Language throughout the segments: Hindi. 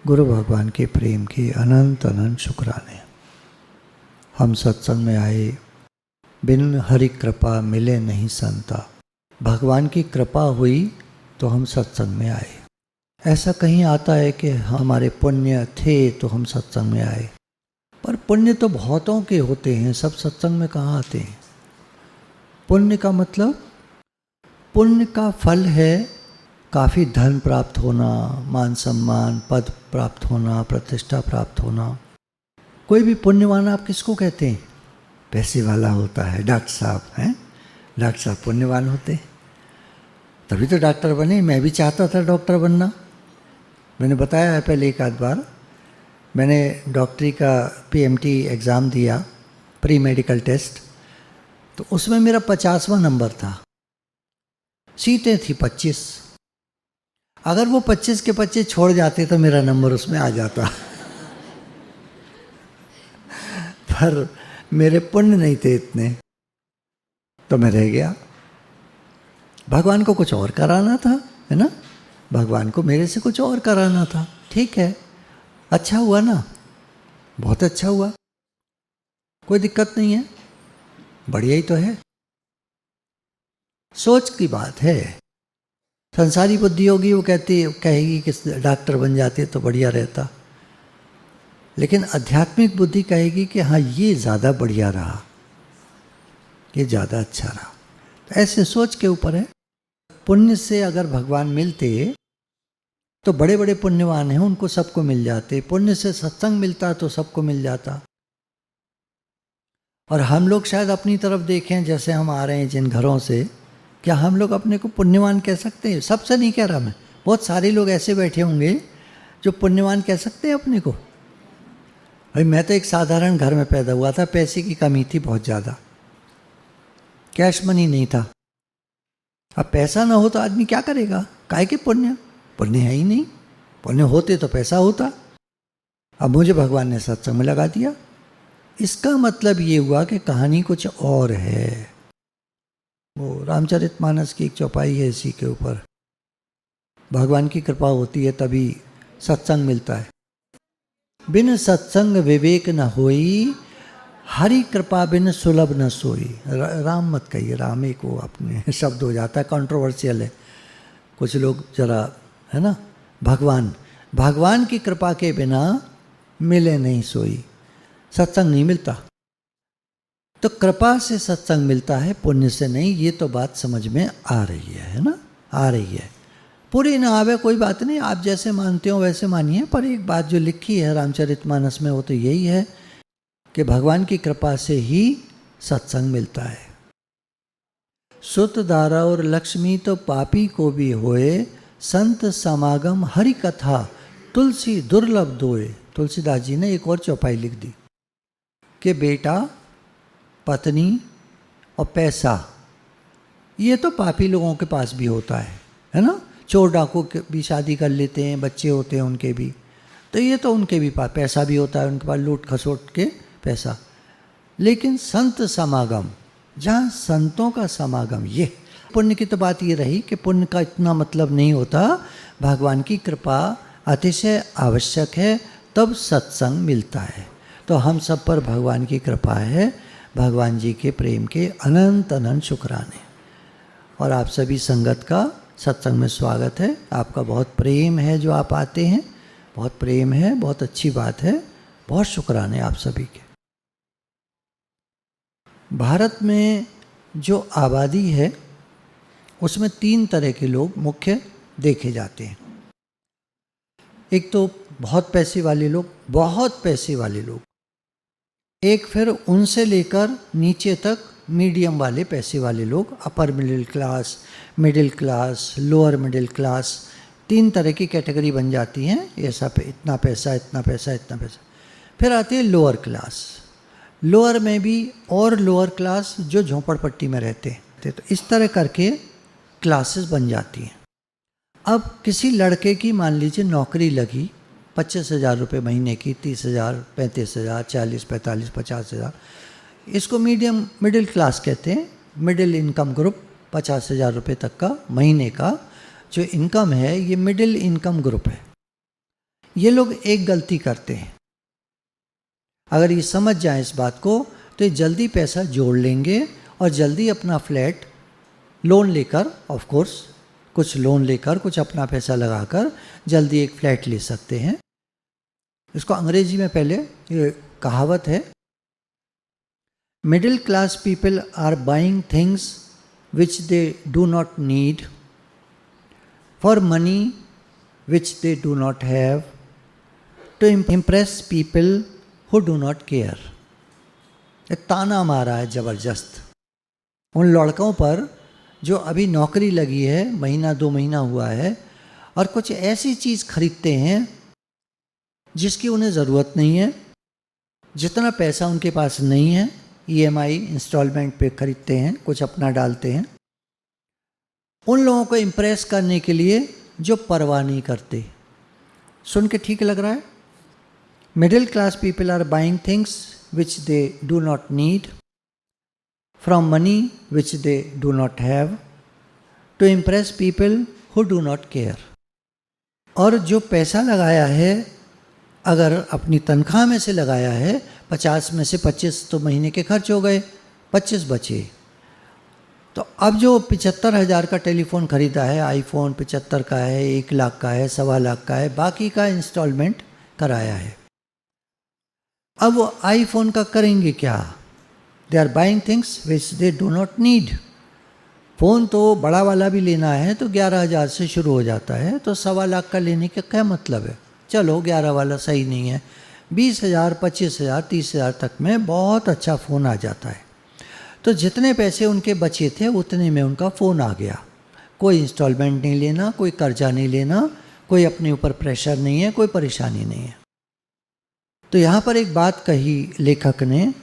गुरु भगवान के प्रेम के अनंत अनंत शुक्राने। हम सत्संग में आए, बिन हरि कृपा मिले नहीं संता। भगवान की कृपा हुई तो हम सत्संग में आए। ऐसा कहीं आता है कि हमारे पुण्य थे तो हम सत्संग में आए, पर पुण्य तो बहुतों के होते हैं, सब सत्संग में कहाँ आते हैं। पुण्य का मतलब, पुण्य का फल है काफ़ी धन प्राप्त होना, मान सम्मान, पद प्राप्त होना, प्रतिष्ठा प्राप्त होना। कोई भी पुण्यवान आप किसको कहते हैं? पैसे वाला होता है। डॉक्टर साहब हैं, डॉक्टर साहब पुण्यवान होते हैं, तभी तो डॉक्टर बने। मैं भी चाहता था डॉक्टर बनना। मैंने बताया है पहले एक आध बार, मैंने डॉक्टरी का PMT एग्ज़ाम दिया, प्री मेडिकल टेस्ट, तो उसमें मेरा 50वां नंबर था। सीटें थी 25। अगर वो 25 के 25 छोड़ जाते तो मेरा नंबर उसमें आ जाता पर मेरे पुण्य नहीं थे इतने, तो मैं रह गया। भगवान को कुछ और कराना था, है ना। भगवान को मेरे से कुछ और कराना था। ठीक है, अच्छा हुआ ना, बहुत अच्छा हुआ, कोई दिक्कत नहीं है, बढ़िया ही तो है। सोच की बात है। संसारी बुद्धि होगी, वो कहेगी कि डॉक्टर बन जाते तो बढ़िया रहता, लेकिन आध्यात्मिक बुद्धि कहेगी कि हाँ ये ज़्यादा बढ़िया रहा, ये ज़्यादा अच्छा रहा। तो ऐसे सोच के ऊपर है। पुण्य से अगर भगवान मिलते तो बड़े बड़े पुण्यवान हैं, उनको सबको मिल जाते। पुण्य से सत्संग मिलता तो सबको मिल जाता। और हम लोग शायद अपनी तरफ देखें, जैसे हम आ रहे हैं जिन घरों से, क्या हम लोग अपने को पुण्यवान कह सकते हैं? सबसे नहीं कह रहा मैं, बहुत सारे लोग ऐसे बैठे होंगे जो पुण्यवान कह सकते हैं अपने को। भाई मैं तो एक साधारण घर में पैदा हुआ था, पैसे की कमी थी बहुत ज़्यादा, कैश मनी नहीं था। अब पैसा ना हो तो आदमी क्या करेगा? काहे के पुण्य? पुण्य है ही नहीं। पुण्य होते तो पैसा होता। अब मुझे भगवान ने सत्संग में लगा दिया। इसका मतलब ये हुआ कि कहानी कुछ और है। वो रामचरितमानस की एक चौपाई है इसी के ऊपर। भगवान की कृपा होती है तभी सत्संग मिलता है। बिन सत्संग विवेक न होई, हरि कृपा बिन सुलभ न सोई। राम मत कहिए, राम एक वो अपने शब्द हो जाता है, कंट्रोवर्शियल है। कुछ लोग जरा, है ना, भगवान की कृपा के बिना मिले नहीं सोई, सत्संग नहीं मिलता। तो कृपा से सत्संग मिलता है, पुण्य से नहीं। ये तो बात समझ में आ रही है ना, आ रही है। पूरी ना आवे कोई बात नहीं, आप जैसे मानते हो वैसे मानिए, पर एक बात जो लिखी है रामचरितमानस में वो तो यही है कि भगवान की कृपा से ही सत्संग मिलता है। सुत दारा और लक्ष्मी तो पापी को भी होए, संत समागम हरि कथा तुलसी दुर्लभ दोए। तुलसीदास जी ने एक और चौपाई लिख दी कि बेटा, पत्नी और पैसा ये तो पापी लोगों के पास भी होता है ना। चोर डाकू भी शादी कर लेते हैं, बच्चे होते हैं उनके भी, तो ये तो उनके भी पास पैसा भी होता है, उनके पास लूट खसोट के पैसा। लेकिन संत समागम, जहाँ संतों का समागम, ये पुण्य की तो बात ये रही कि पुण्य का इतना मतलब नहीं होता। भगवान की कृपा अतिशय आवश्यक है, तब सत्संग मिलता है। तो हम सब पर भगवान की कृपा है, भगवान जी के प्रेम के अनंत अनंत शुक्राने। और आप सभी संगत का सत्संग में स्वागत है। आपका बहुत प्रेम है जो आप आते हैं, बहुत प्रेम है, बहुत अच्छी बात है, बहुत शुक्राने आप सभी के। भारत में जो आबादी है उसमें 3 तरह के लोग मुख्य देखे जाते हैं। एक तो बहुत पैसे वाले लोग, बहुत पैसे वाले लोग। एक फिर उनसे लेकर नीचे तक मीडियम वाले पैसे वाले लोग, upper middle class, lower middle class. 3 तरह की कैटेगरी बन जाती हैं। ऐसा इतना पैसा, इतना पैसा, इतना पैसा। फिर आती है लोअर क्लास। लोअर में भी और लोअर क्लास जो झोंपड़पट्टी में रहते हैं। तो इस तरह करके क्लासेस बन जाती हैं। अब किसी लड़के की मान लीजिए नौकरी लगी 25,000 रुपये महीने की, 30,000, 35,000, 40, 45, 50,000, इसको मिडिल क्लास कहते हैं। मिडिल इनकम ग्रुप, 50,000 रुपये तक का महीने का जो इनकम है, ये मिडिल इनकम ग्रुप है। ये लोग एक गलती करते हैं, अगर ये समझ जाए इस बात को तो ये जल्दी पैसा जोड़ लेंगे और जल्दी अपना फ्लैट लोन लेकर, ऑफ कोर्स कुछ लोन लेकर, कुछ अपना पैसा लगाकर जल्दी एक फ्लैट ले सकते हैं। इसको अंग्रेजी में पहले ये कहावत है, middle class people are buying things which they do not need for money which they do not have to impress people who do not care. एक ताना मारा है ज़बरदस्त उन लड़कों पर जो अभी नौकरी लगी है, महीना 2 महीना हुआ है, और कुछ ऐसी चीज़ खरीदते हैं जिसकी उन्हें ज़रूरत नहीं है, जितना पैसा उनके पास नहीं है, EMI इंस्टॉलमेंट पे खरीदते हैं, कुछ अपना डालते हैं, उन लोगों को इम्प्रेस करने के लिए जो परवाह नहीं करते। सुन के ठीक लग रहा है? Middle class people are buying things which they do not need from money which they do not have to impress people who do not care। और जो पैसा लगाया है, अगर अपनी तनख्वाह में से लगाया है, 50 में से 25 तो महीने के खर्च हो गए, 25 बचे, तो अब जो 75,000 का टेलीफोन खरीदा है, आईफोन 75 का है, 1 लाख का है, 1.25 लाख का है, बाकी का इंस्टॉलमेंट कराया है। अब वो आईफोन का करेंगे क्या? They are buying things which they do not need. Phone तो बड़ा वाला भी लेना है तो 11,000 से शुरू हो जाता है, तो 1.25 लाख का लेने का क्या मतलब है? चलो 11 वाला सही नहीं है, 20,000, 25,000, 30,000 तक में बहुत अच्छा फ़ोन आ जाता है। तो जितने पैसे उनके बचे थे उतने में उनका फ़ोन आ गया। कोई इंस्टॉलमेंट नहीं लेना, कोई कर्जा नहीं लेना, कोई अपने ऊपर प्रेशर नहीं है, कोई परेशानी नहीं है। तो यहाँ पर एक बात कही लेखक ने,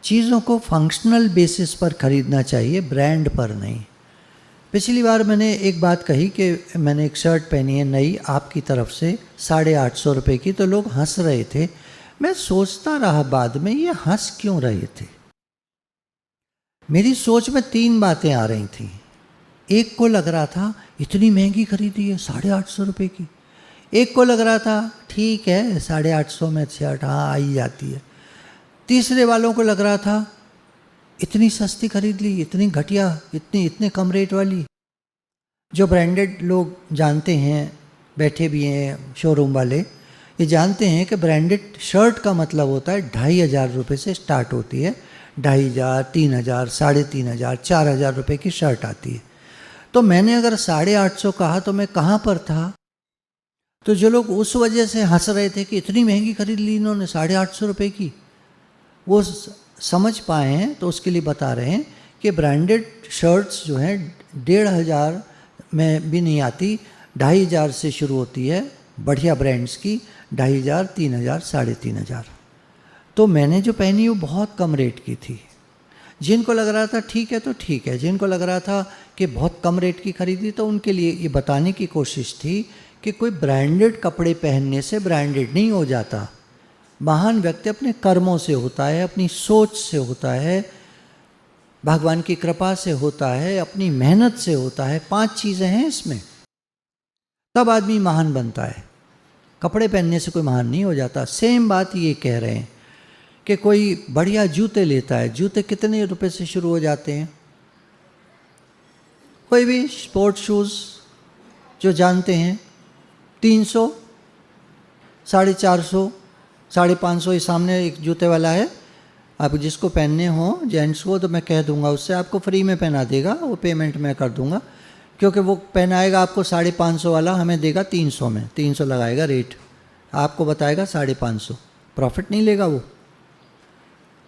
चीज़ों को फंक्शनल बेसिस पर खरीदना चाहिए, ब्रांड पर नहीं। पिछली बार मैंने एक बात कही कि मैंने एक शर्ट पहनी है नई आपकी तरफ से 850 रुपये की, तो लोग हंस रहे थे। मैं सोचता रहा बाद में, ये हंस क्यों रहे थे? मेरी सोच में 3 बातें आ रही थी। एक को लग रहा था इतनी महंगी खरीदी है 850 रुपये की, एक को लग रहा था ठीक है 850 में शर्ट हाँ आई जाती है, तीसरे वालों को लग रहा था इतनी सस्ती खरीद ली, इतनी घटिया, इतने कम रेट वाली। जो ब्रांडेड लोग जानते हैं, बैठे भी हैं शोरूम वाले, ये जानते हैं कि ब्रांडेड शर्ट का मतलब होता है 2,500 रुपये से स्टार्ट होती है, 2,500, 3,000, 3,500, 4,000 रुपये की शर्ट आती है। तो मैंने अगर 850 कहा तो मैं कहाँ पर था? तो जो लोग उस वजह से हंस रहे थे कि इतनी महंगी खरीद ली इन्होंने 850 रुपये की, वो समझ पाए हैं तो उसके लिए बता रहे हैं कि ब्रांडेड शर्ट्स जो हैं 1,500 में भी नहीं आती, 2,500 से शुरू होती है, बढ़िया ब्रांड्स की 2,500, 3,000, 3,500। तो मैंने जो पहनी वो बहुत कम रेट की थी। जिनको लग रहा था ठीक है तो ठीक है, जिनको लग रहा था कि बहुत कम रेट की खरीदी, तो उनके लिए ये बताने की कोशिश थी कि कोई ब्रांडेड कपड़े पहनने से ब्रांडेड नहीं हो जाता। महान व्यक्ति अपने कर्मों से होता है, अपनी सोच से होता है, भगवान की कृपा से होता है, अपनी मेहनत से होता है। 5 चीज़ें हैं इसमें, तब आदमी महान बनता है। कपड़े पहनने से कोई महान नहीं हो जाता। सेम बात ये कह रहे हैं कि कोई बढ़िया जूते लेता है, जूते कितने रुपए से शुरू हो जाते हैं? कोई भी स्पोर्ट शूज़ जो जानते हैं 300, 450, 550। ये सामने एक जूते वाला है, आप जिसको पहनने हो जेंट्स को तो मैं कह दूंगा, उससे आपको फ्री में पहना देगा, वो पेमेंट मैं कर दूंगा, क्योंकि वो पहनाएगा आपको 550 वाला, हमें देगा 300 में, 300 लगाएगा रेट, आपको बताएगा 550, प्रॉफिट नहीं लेगा वो।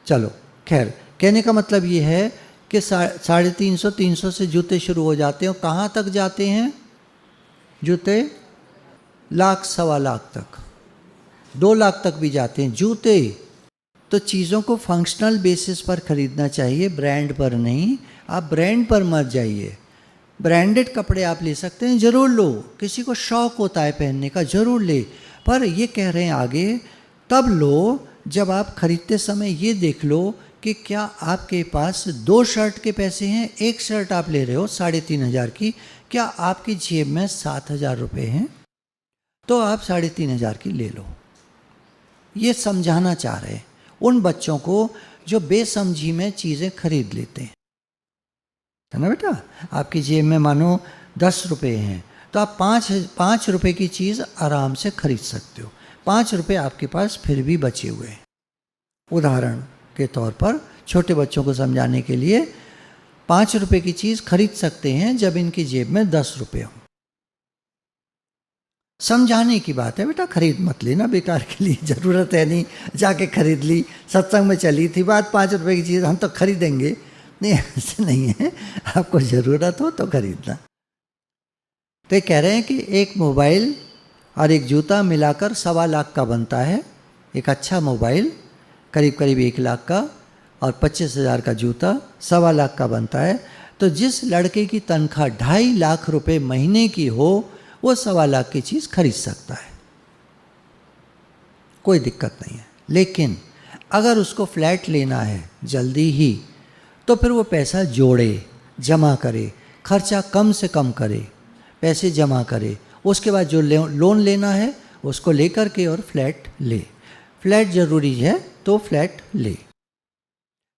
चलो खैर, कहने का मतलब ये है कि 350, 300 से जूते शुरू हो जाते हैं। कहाँ तक जाते हैं जूते? 1,00,000, 1.25 लाख तक, 2 लाख तक भी जाते हैं जूते। तो चीज़ों को फंक्शनल बेसिस पर खरीदना चाहिए, ब्रांड पर नहीं। आप ब्रांड पर मत जाइए। ब्रांडेड कपड़े आप ले सकते हैं, ज़रूर लो, किसी को शौक़ होता है पहनने का, ज़रूर ले, पर ये कह रहे हैं आगे तब लो जब आप खरीदते समय ये देख लो कि क्या आपके पास 2 शर्ट के पैसे हैं। एक शर्ट आप ले रहे हो 3,500 की, क्या आपकी जेब में 7,000 रुपये हैं? तो आप 3,500 की ले लो। ये समझाना चाह रहे हैं उन बच्चों को जो बेसमझी में चीज़ें खरीद लेते हैं, है ना बेटा। आपकी जेब में मानो 10 रुपये हैं, तो आप 5 रुपये की चीज़ आराम से खरीद सकते हो। 5 रुपये आपके पास फिर भी बचे हुए हैं। उदाहरण के तौर पर छोटे बच्चों को समझाने के लिए 5 रुपये की चीज़ खरीद सकते हैं जब इनकी जेब में 10 रुपये हो। समझाने की बात है बेटा, खरीद मत लेना बेकार के लिए, ज़रूरत है नहीं, जाके खरीद ली, सत्संग में चली थी बात 5 रुपये की चीज़ हम तो खरीदेंगे, नहीं ऐसे नहीं है, आपको ज़रूरत हो तो खरीदना। तो ये कह रहे हैं कि एक मोबाइल और एक जूता मिलाकर 1.25 लाख का बनता है। एक अच्छा मोबाइल करीब करीब 1 लाख का और 25,000 का जूता 1.25 लाख का बनता है। तो जिस लड़के की तनख्वाह 2.5 लाख रुपए महीने की हो वो 1.25 लाख की चीज़ खरीद सकता है, कोई दिक्कत नहीं है। लेकिन अगर उसको फ्लैट लेना है जल्दी ही, तो फिर वो पैसा जोड़े, जमा करे, खर्चा कम से कम करे, पैसे जमा करे, उसके बाद जो लोन लेना है उसको लेकर के और फ्लैट ले। फ्लैट ज़रूरी है तो फ्लैट ले।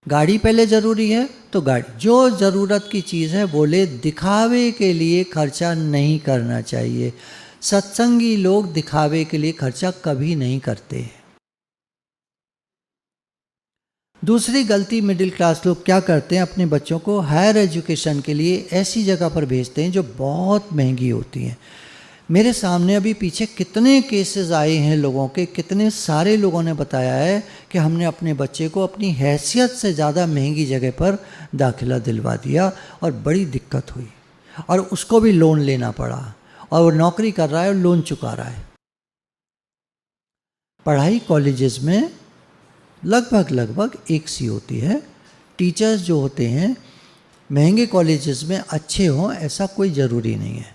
गाड़ी पहले ज़रूरी है तो गाड़ी, जो ज़रूरत की चीज़ है वो ले। दिखावे के लिए खर्चा नहीं करना चाहिए। सत्संगी लोग दिखावे के लिए खर्चा कभी नहीं करते। दूसरी गलती मिडिल क्लास लोग क्या करते हैं, अपने बच्चों को हायर एजुकेशन के लिए ऐसी जगह पर भेजते हैं जो बहुत महंगी होती हैं। मेरे सामने अभी पीछे कितने केसेस आए हैं लोगों के, कितने सारे लोगों ने बताया है कि हमने अपने बच्चे को अपनी हैसियत से ज़्यादा महंगी जगह पर दाखिला दिलवा दिया और बड़ी दिक्कत हुई, और उसको भी लोन लेना पड़ा, और वो नौकरी कर रहा है और लोन चुका रहा है। पढ़ाई कॉलेजेस में लगभग एक सी होती है। टीचर्स जो होते हैं महंगे कॉलेजेस में अच्छे हों ऐसा कोई ज़रूरी नहीं है।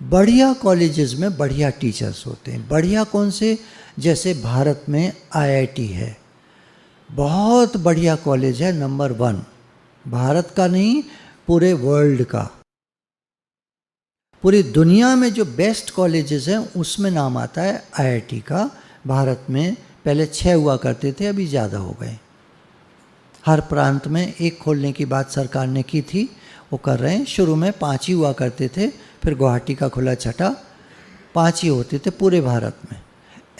बढ़िया कॉलेजेस में बढ़िया टीचर्स होते हैं। बढ़िया कौन से? जैसे भारत में IIT है, बहुत बढ़िया कॉलेज है, नंबर 1, भारत का नहीं पूरे वर्ल्ड का, पूरी दुनिया में जो बेस्ट कॉलेजेस हैं उसमें नाम आता है IIT का। भारत में पहले 6 हुआ करते थे, अभी ज़्यादा हो गए। हर प्रांत में एक खोलने की बात सरकार ने की थी, वो कर रहे हैं। शुरू में 5 ही हुआ करते थे, फिर गुवाहाटी का खुला 6, 5 ही होते थे पूरे भारत में।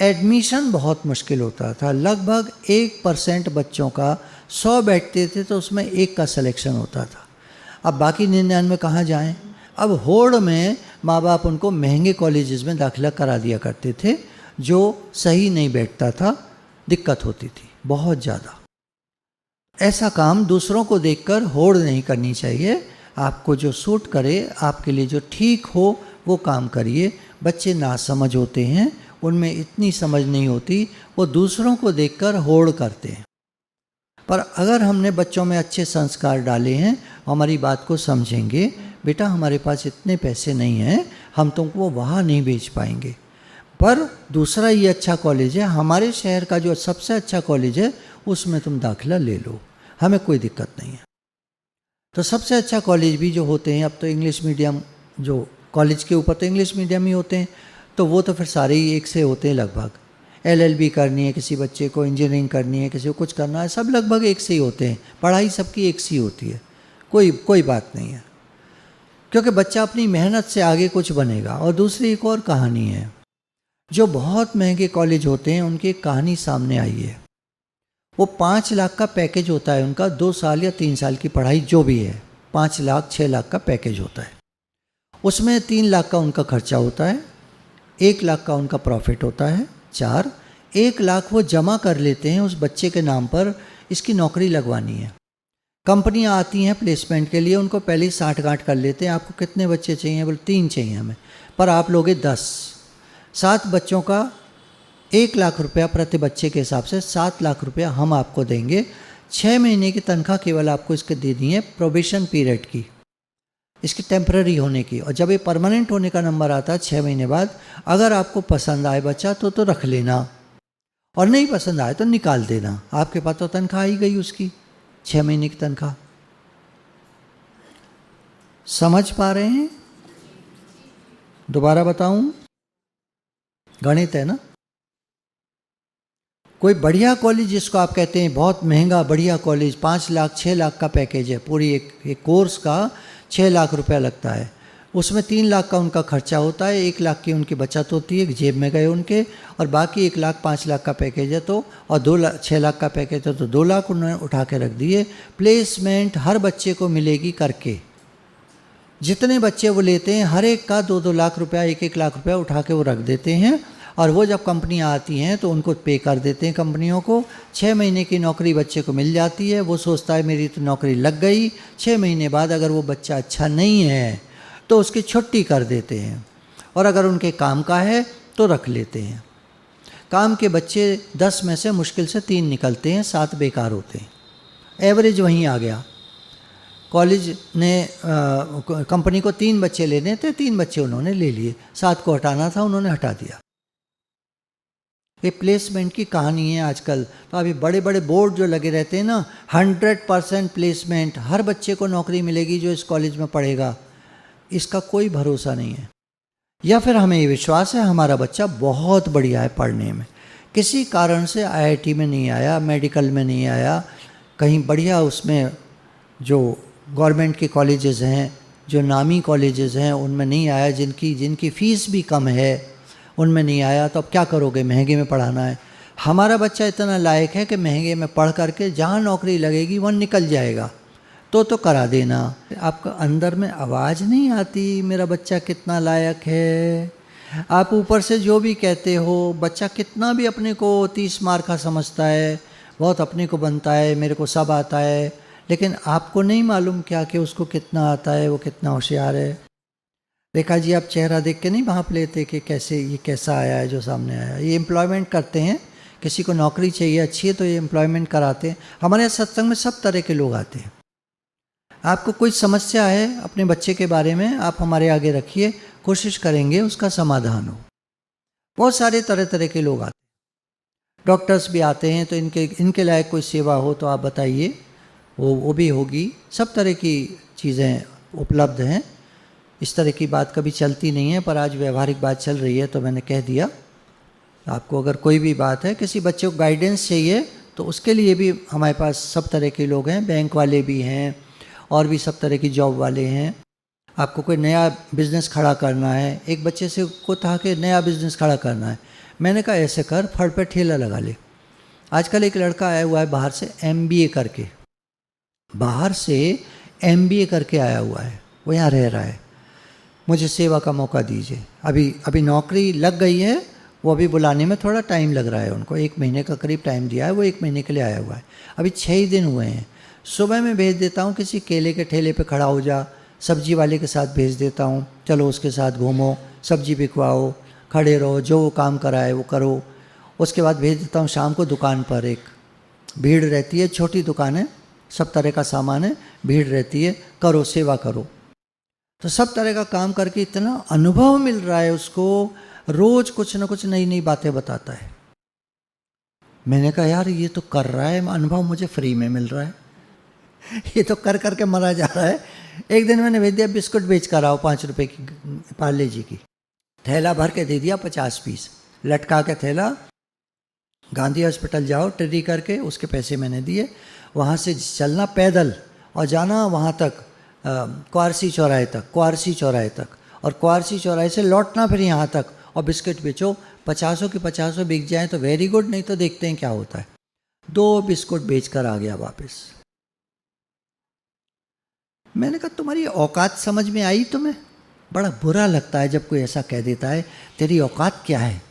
एडमिशन बहुत मुश्किल होता था, लगभग 1% बच्चों का 100 बैठते थे तो उसमें 1 का सिलेक्शन होता था। अब बाकी 99 कहाँ जाएं? अब होड़ में माँ बाप उनको महंगे कॉलेजेस में दाखिला करा दिया करते थे, जो सही नहीं बैठता था, दिक्कत होती थी बहुत ज़्यादा। ऐसा काम दूसरों को देखकर होड़ नहीं करनी चाहिए। आपको जो सूट करे, आपके लिए जो ठीक हो वो काम करिए। बच्चे नासमझ होते हैं, उनमें इतनी समझ नहीं होती, वो दूसरों को देखकर होड़ करते हैं। पर अगर हमने बच्चों में अच्छे संस्कार डाले हैं, हमारी बात को समझेंगे, बेटा हमारे पास इतने पैसे नहीं हैं, हम तुमको वहाँ नहीं भेज पाएंगे, पर दूसरा ये अच्छा कॉलेज है, हमारे शहर का जो सबसे अच्छा कॉलेज है उसमें तुम दाखिला ले लो, हमें कोई दिक्कत नहीं है। तो सबसे अच्छा कॉलेज भी जो होते हैं, अब तो इंग्लिश मीडियम, जो कॉलेज के ऊपर तो इंग्लिश मीडियम ही होते हैं, तो वो तो फिर सारे ही एक से होते हैं लगभग। LLB करनी है किसी बच्चे को, इंजीनियरिंग करनी है किसी को, कुछ करना है, सब लगभग एक से ही होते हैं। पढ़ाई सबकी एक सी होती है, कोई बात नहीं है, क्योंकि बच्चा अपनी मेहनत से आगे कुछ बनेगा। और दूसरी एक और कहानी है, जो बहुत महंगे कॉलेज होते हैं उनकी एक कहानी सामने आई है। वो 5 लाख का पैकेज होता है उनका, 2 साल या 3 साल की पढ़ाई जो भी है, 5 लाख 6 लाख का पैकेज होता है। उसमें 3 लाख का उनका खर्चा होता है, 1 लाख का उनका प्रॉफिट होता है, 4, 1 लाख वो जमा कर लेते हैं उस बच्चे के नाम पर, इसकी नौकरी लगवानी है। कंपनियां आती हैं प्लेसमेंट के लिए, उनको पहले ही 60 गांठ कर लेते हैं, आपको कितने बच्चे चाहिए? बोले 3 चाहिए हमें, पर आप लोगे 10, 7 बच्चों का 1 लाख रुपया प्रति बच्चे के हिसाब से 7 लाख रुपया हम आपको देंगे। 6 महीने की तनख्वाह केवल आपको इसके दे दी है, प्रोबेशन पीरियड की, इसकी टेम्पररी होने की। और जब ये परमानेंट होने का नंबर आता है 6 महीने बाद, अगर आपको पसंद आए बच्चा तो रख लेना, और नहीं पसंद आए तो निकाल देना। आपके पास तो तनख्वाह आई गई उसकी, 6 महीने की तनख्वाह। समझ पा रहे हैं? दोबारा बताऊं, गणित है ना। कोई बढ़िया कॉलेज जिसको आप कहते हैं बहुत महंगा बढ़िया कॉलेज, 5 लाख 6 लाख का पैकेज है, पूरी एक कोर्स का 6 लाख रुपया लगता है, उसमें 3 लाख का उनका खर्चा होता है, 1 लाख की उनकी बचत होती है जेब में गए उनके, और बाकी 1 लाख 5 लाख का पैकेज है तो, और 6 लाख का पैकेज है तो 2 लाख उन्होंने उठा के रख दिए। प्लेसमेंट हर बच्चे को मिलेगी करके, जितने बच्चे वो लेते हैं हर एक का 2-2 लाख रुपया 1-1 लाख रुपया उठा के वो रख देते हैं, और वो जब कंपनियां आती हैं तो उनको पे कर देते हैं कंपनियों को। 6 महीने की नौकरी बच्चे को मिल जाती है, वो सोचता है मेरी तो नौकरी लग गई। 6 महीने बाद अगर वो बच्चा अच्छा नहीं है तो उसकी छुट्टी कर देते हैं, और अगर उनके काम का है तो रख लेते हैं। काम के बच्चे 10 में से मुश्किल से 3 निकलते हैं, 7 बेकार होते हैं। एवरेज वहीं आ गया। कॉलेज ने कंपनी को 3 बच्चे लेने थे, 3 बच्चे उन्होंने ले लिए, 7 को हटाना था उन्होंने हटा दिया। ये प्लेसमेंट की कहानी है आजकल। तो अभी बड़े बड़े बोर्ड जो लगे रहते हैं ना, 100% प्लेसमेंट, हर बच्चे को नौकरी मिलेगी जो इस कॉलेज में पढ़ेगा, इसका कोई भरोसा नहीं है। या फिर हमें ये विश्वास है हमारा बच्चा बहुत बढ़िया है पढ़ने में, किसी कारण से IIT में नहीं आया, मेडिकल में नहीं आया, कहीं बढ़िया उसमें जो गवर्नमेंट के कॉलेजेस हैं, जो नामी कॉलेजेस हैं उनमें नहीं आया, जिनकी फ़ीस भी कम है उनमें नहीं आया, तो अब क्या करोगे, महंगे में पढ़ाना है। हमारा बच्चा इतना लायक है कि महंगे में पढ़ करके जहाँ नौकरी लगेगी वहाँ निकल जाएगा, तो करा देना। आपका अंदर में आवाज़ नहीं आती मेरा बच्चा कितना लायक है। आप ऊपर से जो भी कहते हो, बच्चा कितना भी अपने को 30 मार्क का समझता है, बहुत अपने को बनता है, मेरे को सब आता है, लेकिन आपको नहीं मालूम क्या कि उसको कितना आता है, वो कितना होशियार है। रेखा जी, आप चेहरा देख के नहीं भांप लेते कि कैसे ये कैसा आया है जो सामने आया। ये एम्प्लॉयमेंट करते हैं, किसी को नौकरी चाहिए अच्छी है तो ये एम्प्लॉयमेंट कराते हैं। हमारे यहाँ सत्संग में सब तरह के लोग आते हैं। आपको कोई समस्या है अपने बच्चे के बारे में, आप हमारे आगे रखिए, कोशिश करेंगे उसका समाधान हो। बहुत सारे तरह तरह के लोग आते हैं, डॉक्टर्स भी आते हैं, तो इनके लायक कोई सेवा हो तो आप बताइए, वो भी होगी। सब तरह की चीज़ें उपलब्ध हैं। इस तरह की बात कभी चलती नहीं है, पर आज व्यवहारिक बात चल रही है तो मैंने कह दिया। आपको अगर कोई भी बात है, किसी बच्चे को गाइडेंस चाहिए, तो उसके लिए भी हमारे पास सब तरह के लोग हैं, बैंक वाले भी हैं और भी सब तरह की जॉब वाले हैं। आपको कोई नया बिज़नेस खड़ा करना है, एक बच्चे से को था कि नया बिज़नेस खड़ा करना है, मैंने कहा ऐसे कर, फड़ पे ठेला लगा ले। आजकल एक लड़का आया हुआ है बाहर से MBA करके, बाहर से MBA करके आया हुआ है, वो यहाँ रह रहा है, मुझे सेवा का मौका दीजिए। अभी नौकरी लग गई है, वो अभी बुलाने में थोड़ा टाइम लग रहा है उनको, 1 महीने का करीब टाइम दिया है, वो 1 महीने के लिए आया हुआ है, अभी 6 ही दिन हुए हैं। सुबह में भेज देता हूँ, किसी केले के ठेले पे खड़ा हो जा, सब्जी वाले के साथ भेज देता हूँ, चलो उसके साथ घूमो, सब्जी बिकवाओ, खड़े रहो, जो वो काम कराए वो करो। उसके बाद भेज देता हूँ शाम को दुकान पर, एक भीड़ रहती है, छोटी दुकान है, सब तरह का सामान है, भीड़ रहती है, करो सेवा करो। तो सब तरह का काम करके इतना अनुभव मिल रहा है उसको, रोज़ कुछ ना कुछ नई नई बातें बताता है। मैंने कहा यार ये तो कर रहा है, अनुभव मुझे फ्री में मिल रहा है, ये तो कर करके मरा जा रहा है। एक दिन मैंने भेज दिया बिस्कुट बेच कर आओ, 5 रुपए की पार्ले जी की, थैला भर के दे दिया, 50 पीस लटका के थैला, गांधी हॉस्पिटल जाओ टिड्डी करके, उसके पैसे मैंने दिए। वहाँ से चलना पैदल और जाना वहाँ तक क्वारसी चौराहे तक, और क्वारसी चौराहे से लौटना फिर यहाँ तक, और बिस्किट बेचो, 50 की 50 बिक जाए तो वेरी गुड, नहीं तो देखते हैं क्या होता है। 2 बिस्कुट बेचकर आ गया वापस। मैंने कहा तुम्हारी औकात समझ में आई तुम्हें? बड़ा बुरा लगता है जब कोई ऐसा कह देता है, तेरी औकात क्या है।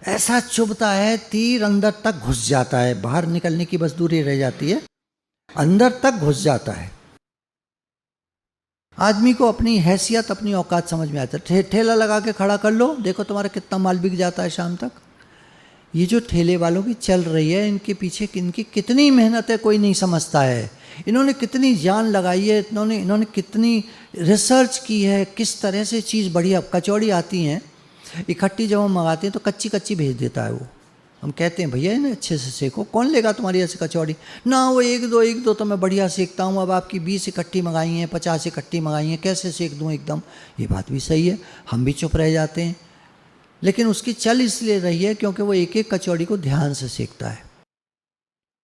ऐसा चुभता है, तीर अंदर तक घुस जाता है, बाहर निकलने की बस दूरी रह जाती है, अंदर तक घुस जाता है। आदमी को अपनी हैसियत, अपनी औकात समझ में आता है। ठेला लगा के खड़ा कर लो, देखो तुम्हारा कितना माल बिक जाता है शाम तक। ये जो ठेले वालों की चल रही है, इनके पीछे इनकी कितनी मेहनत है कोई नहीं समझता है। इन्होंने कितनी जान लगाई है, इन्होंने कितनी रिसर्च की है, किस तरह से चीज़ बढ़िया। कचौड़ी आती हैं इकट्ठी, जब हम मंगाते हैं तो कच्ची कच्ची भेज देता है वो। हम कहते हैं भैया इन्हें अच्छे से सेको, कौन लेगा तुम्हारी ऐसी कचौड़ी ना, वो एक दो तो मैं बढ़िया सेकता हूँ। अब आपकी 20 इकट्ठी मंगाई हैं, 50 इकट्ठी मंगाई हैं, कैसे सेक दूँ एकदम। ये बात भी सही है, हम भी चुप रह जाते हैं। लेकिन उसकी चल इसलिए रही है क्योंकि वो एक एक कचौड़ी को ध्यान से सेकता है।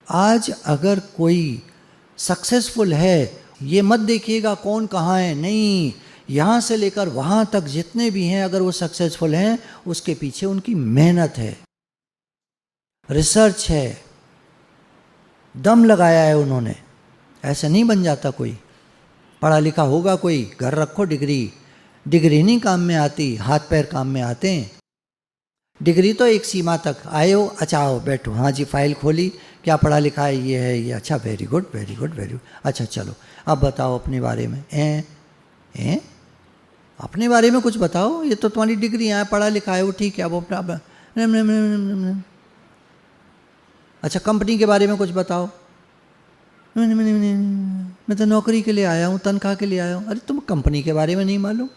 आज अगर कोई सक्सेसफुल है, ये मत देखिएगा कौन कहाँ है, नहीं, यहाँ से लेकर वहाँ तक जितने भी हैं, अगर वो सक्सेसफुल हैं, उसके पीछे उनकी मेहनत है, रिसर्च है, दम लगाया है उन्होंने। ऐसे नहीं बन जाता कोई। पढ़ा लिखा होगा कोई, घर रखो डिग्री नहीं काम में आती, हाथ पैर काम में आते हैं। डिग्री तो एक सीमा तक, आए हो, अच्छा आओ बैठो, हाँ जी फाइल खोली, क्या पढ़ा लिखा है, ये है ये, अच्छा very good very good very good, अच्छा चलो अब बताओ अपने बारे में। अपने बारे में कुछ बताओ, ये तो तुम्हारी डिग्री है, पढ़ा लिखा है वो ठीक है, अब अपना अच्छा कंपनी के बारे में कुछ बताओ। मैं तो नौकरी के लिए आया हूँ, तनख्वाह के लिए आया हूँ। अरे तुम कंपनी के बारे में नहीं मालूम।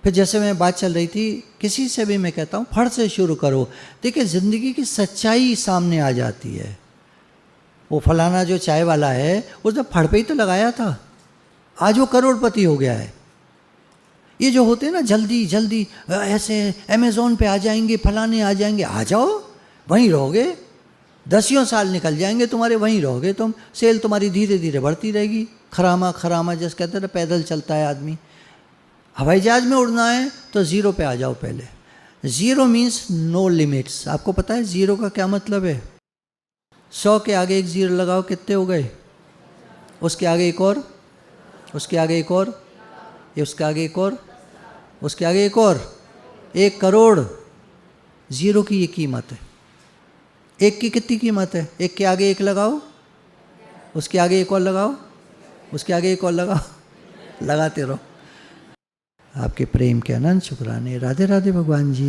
फिर जैसे मैं बात चल रही थी, किसी से भी मैं कहता हूँ फड़ से शुरू करो। देखिए ज़िंदगी की सच्चाई सामने आ जाती है। वो फलाना जो चाय वाला है, उसने फड़ पे ही तो लगाया था, आज वो करोड़पति हो गया है। ये जो होते हैं ना जल्दी जल्दी ऐसे अमेज़ॉन पे आ जाएंगे, फलाने आ जाएंगे, आ जाओ वहीं रहोगे, 10 साल निकल जाएंगे तुम्हारे, वहीं रहोगे तुम, सेल तुम्हारी धीरे धीरे बढ़ती रहेगी। खरामा खरामा जैसे कहते हैं ना, पैदल चलता है आदमी। हवाई जहाज में उड़ना है तो ज़ीरो पे आ जाओ पहले। Zero means no limits. आपको पता है ज़ीरो का क्या मतलब है? 100 के आगे एक ज़ीरो लगाओ, कितने हो गए? उसके आगे एक और, उसके आगे एक और, ये उसके आगे एक और, उसके आगे एक और, 1 करोड़। ज़ीरो की ये कीमत है। एक की कितनी कीमत है? एक के आगे एक लगाओ, उसके आगे एक और लगाओ, उसके आगे एक और लगाओ, लगाते रहो। आपके प्रेम के अनंत शुक्राने। राधे राधे भगवान जी।